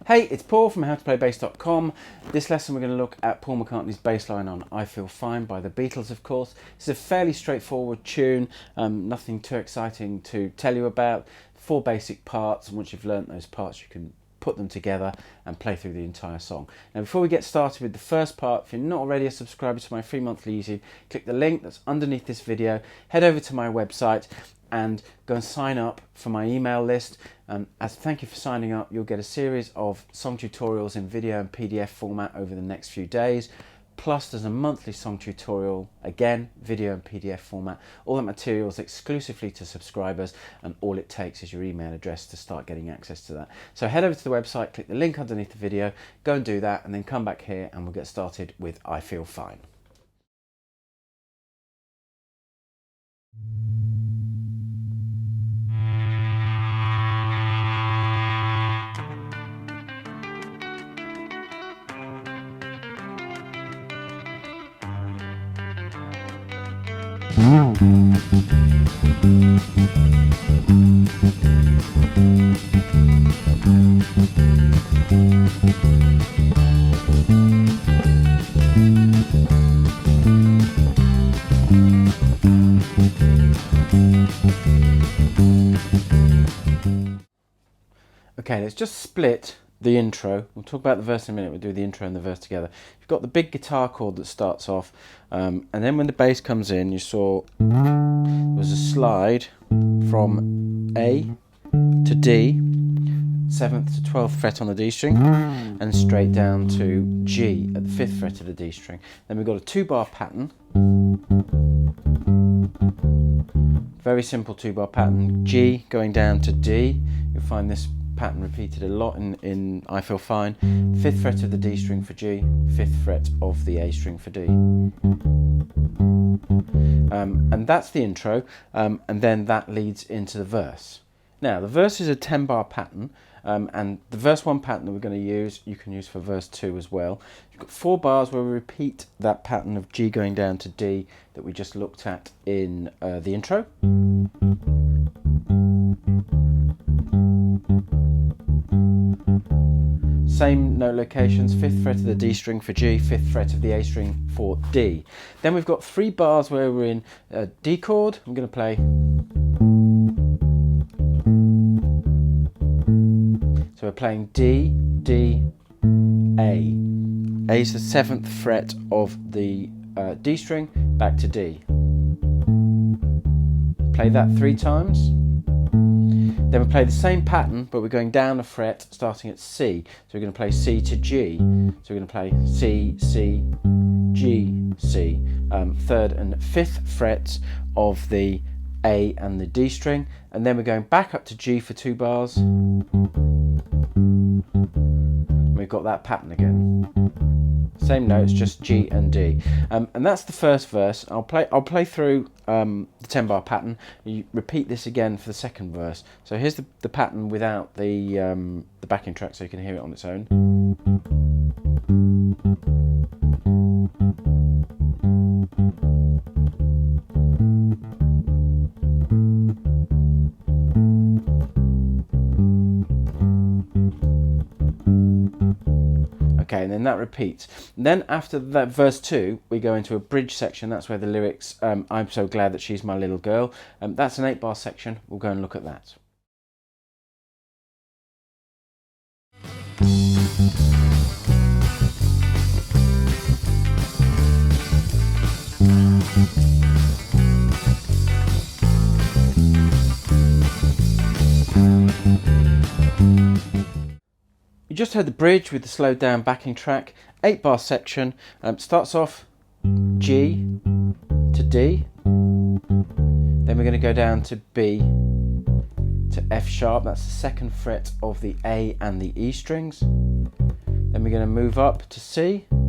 Hey, it's Paul from howtoplaybassdotcom. This lesson we're going to look at Paul McCartney's bass line on I Feel Fine by the Beatles, of course. It's a fairly straightforward tune, nothing too exciting to tell you about. 4 basic parts, and once you've learnt those parts you can put them together and play through the entire song. Now before we get started with the first part, if you're not already a subscriber to my free monthly YouTube, click the link that's underneath this video, head over to my website and go and sign up for my email list. As thank you for signing up, you'll get a series of song tutorials in video and PDF format over the next few days. Plus there's a monthly song tutorial, again, video and PDF format. All that material is exclusively to subscribers, and all it takes is your email address to start getting access to that. So head over to the website, click the link underneath the video, go and do that, and then come back here and we'll get started with I Feel Fine. Okay, let's just split the intro. We'll talk about the verse in a minute. We'll do the intro and the verse together. You've got the big guitar chord that starts off, and then when the bass comes in, you saw there was a slide from A to D, 7th to 12th fret on the D string, and straight down to G at the 5th fret of the D string. Then we've got a 2-bar pattern. Very simple 2-bar pattern. G going down to D. You'll find this pattern repeated a lot in I Feel Fine. 5th fret of the D string for G, 5th fret of the A string for D. And that's the intro, and then that leads into the verse. Now the verse is a 10-bar pattern, and the verse 1 pattern that we're going to use, you can use for verse 2 as well. You've got 4 bars where we repeat that pattern of G going down to D that we just looked at in the intro. Same note locations, 5th fret of the D string for G, 5th fret of the A string for D. Then we've got 3 bars where we're in a D chord. I'm going to play. So we're playing D, D, A. A is the 7th fret of the D string, back to D. Play that 3 times. Then we play the same pattern, but we're going down a fret, starting at C. So we're going to play C to G. So we're going to play C, C, G, C. 3rd and 5th frets of the A and the D string. And then we're going back up to G for 2 bars. We've got that pattern again. Same notes, just G and D, and that's the first verse. I'll play through the 10-bar pattern. You repeat this again for the second verse. So here's the pattern without the backing track, so you can hear it on its own. Okay, and then that repeats. And then after that verse 2, we go into a bridge section. That's where the lyrics, I'm so glad that she's my little girl. That's an 8-bar section. We'll go and look at that. You just heard the bridge with the slowed down backing track. 8-bar section, starts off G to D, then we're going to go down to B to F sharp, that's the 2nd fret of the A and the E strings. Then we're going to move up to C, so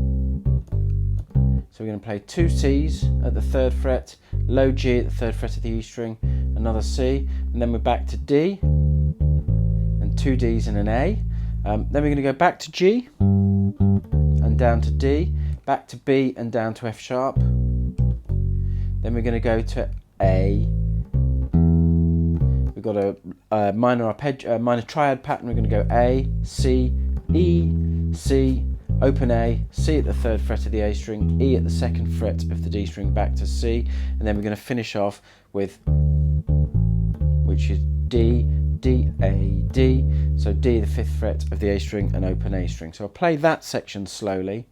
we're going to play 2 C's at the 3rd fret, low G at the 3rd fret of the E string, another C, and then we're back to D, and 2 D's and an A. Then we're going to go back to G and down to D, back to B and down to F sharp. Then we're going to go to A. We've got a minor triad pattern. We're going to go A, C, E, C, open A, C at the 3rd fret of the A string, E at the 2nd fret of the D string, back to C, and then we're going to finish off with, which is D, D, A, D, so D the 5th fret of the A string and open A string. So I'll play that section slowly.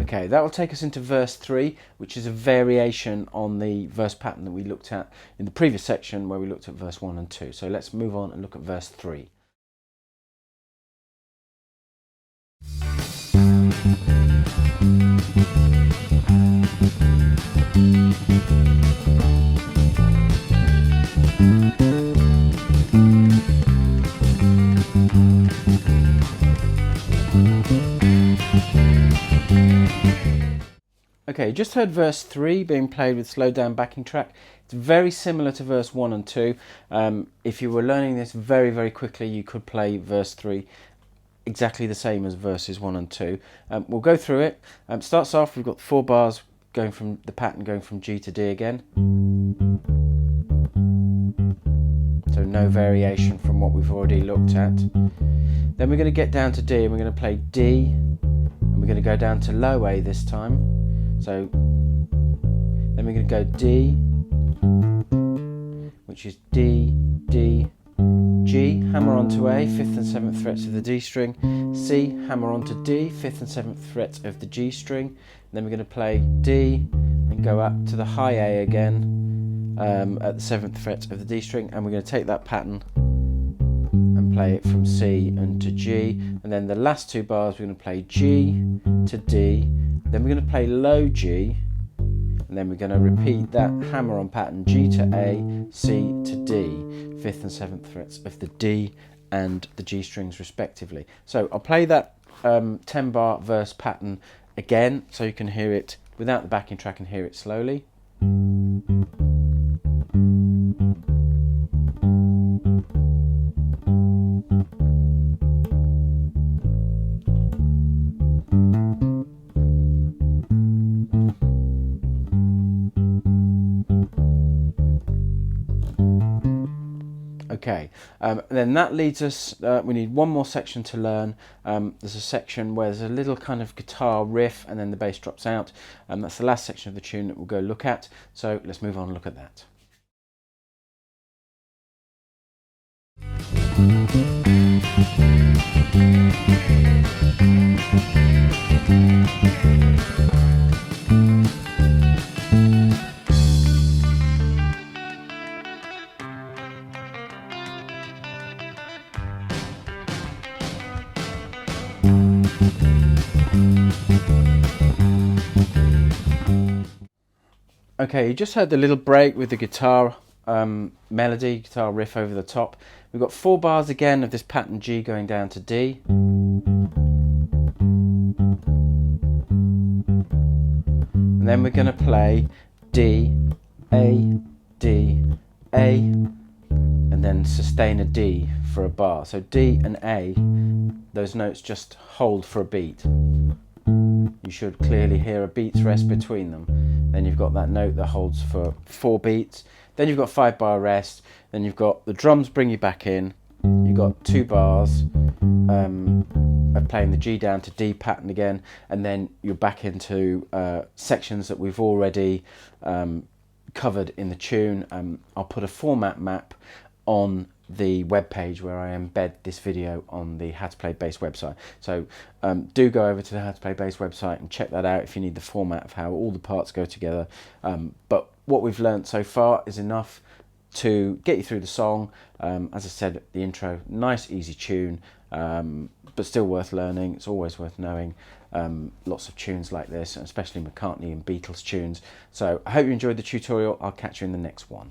Okay, that will take us into verse 3, which is a variation on the verse pattern that we looked at in the previous section where we looked at verse 1 and 2. So let's move on and look at verse 3. Okay, you just heard verse 3 being played with slowed down backing track. It's very similar to verse 1 and 2. If you were learning this very, very quickly, you could play verse 3 exactly the same as verses 1 and 2. We'll go through it. Starts off, we've got 4 bars going from the pattern going from G to D again. So no variation from what we've already looked at. Then we're going to get down to D and we're going to play D, and we're going to go down to low A this time. So then we're going to go D, which is D, D, G, hammer onto A, 5th and 7th frets of the D string, C, hammer onto D, 5th and 7th frets of the G string, and then we're going to play D and go up to the high A again at the 7th fret of the D string, and we're going to take that pattern and play it from C and to G, and then the last 2 bars we're going to play G to D, then we're going to play low G, and then we're going to repeat that hammer on pattern G to A, C to D, 5th and 7th frets of the D and the G strings respectively. So I'll play that 10 bar verse pattern again so you can hear it without the backing track and hear it slowly. Okay, then that leads us, we need one more section to learn. There's a section where there's a little kind of guitar riff and then the bass drops out. That's the last section of the tune that we'll go look at. So let's move on and look at that. Okay, you just heard the little break with the guitar melody, guitar riff over the top. We've got 4 bars again of this pattern G going down to D. And then we're going to play D, A, D, A, and then sustain a D for a bar. So D and A, those notes just hold for a beat. You should clearly hear a beat's rest between them. Then you've got that note that holds for 4 beats. Then you've got 5 bar rest. Then you've got the drums bring you back in. You've got 2 bars of playing the G down to D pattern again. And then you're back into sections that we've already covered in the tune. I'll put a format map on the web page where I embed this video on the How to Play Bass website. So do go over to the How to Play Bass website and check that out if you need the format of how all the parts go together. But what we've learned so far is enough to get you through the song. As I said at the intro, nice easy tune, but still worth learning. It's always worth knowing lots of tunes like this, especially McCartney and Beatles tunes. So I hope you enjoyed the tutorial. I'll catch you in the next one.